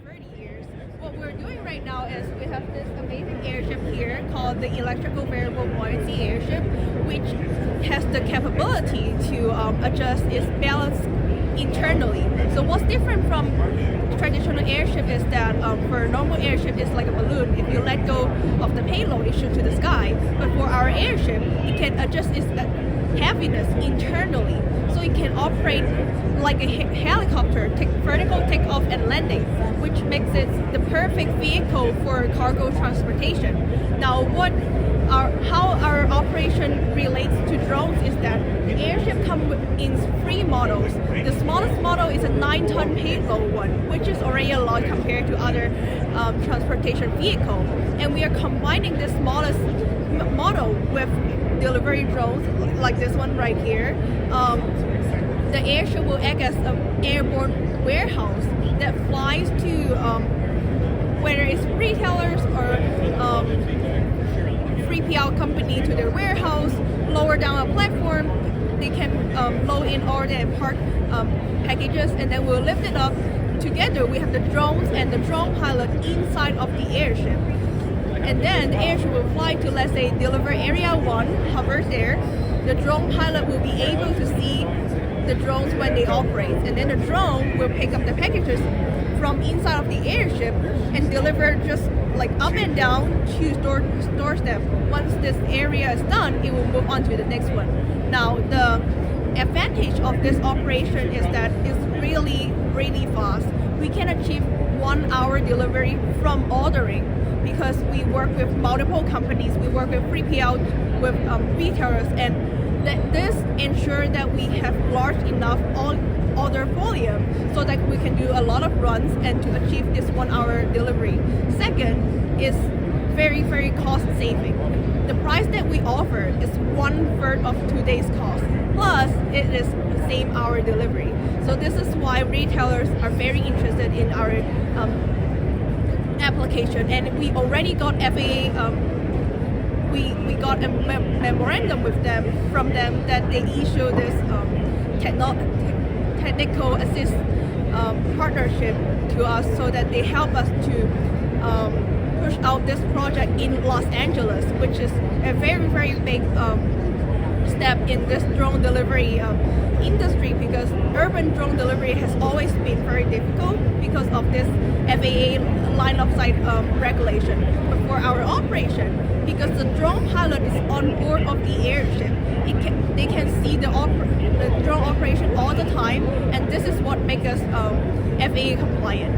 30 years. What we're doing right now is we have this amazing airship here called the Electrical Variable Buoyancy Airship, which has the capability to adjust its balance internally. So what's different from traditional airship is that for a normal airship, it's like a balloon. If you let go of the payload, it shoots to the sky. But for our airship, it can adjust its heaviness internally. So it can operate like a helicopter, vertical takeoff and landing, which makes it the perfect vehicle for cargo transportation. Now, how our operation relates to drones is that the airship comes in three models. The smallest model is a 9-ton payload one, which is already a lot compared to other transportation vehicle. And we are combining the smallest model with delivery drones, like this one right here. The airship will act as an airborne warehouse that flies to whether it's retailers or 3PL company to their warehouse, lower down a platform. They can load in all their part packages, and then we'll lift it up. Together we have the drones and the drone pilot inside of the airship. And then the airship will fly to, let's say, delivery area 1, hovers there. The drone pilot will be able to see the drones when they operate, and then the drone will pick up the packages from inside of the airship and deliver just like up and down to doorstep. Once this area is done, it will move on to the next one. Now, the advantage of this operation is that it's really, really fast. We can achieve 1 hour delivery from ordering because we work with multiple companies. We work with 3PL, with retailers, and this ensures that we have large enough order volume so that we can do a lot of runs and to achieve this 1 hour delivery. Second is very, very cost saving. The price that we offer is 1/3 of today's cost, plus it is same hour delivery. So this is why retailers are very interested in our application, and we already got FAA we got a memorandum from them that they issue this technical assist partnership to us, so that they help us to push out this project in Los Angeles, which is a very, very big step in this drone delivery industry, because urban drone delivery has always been very difficult because of this FAA line of sight regulation. But for our operation, because the drone pilot is on board of the airship, they can see the drone operation all the time, and this is what makes us FAA compliant.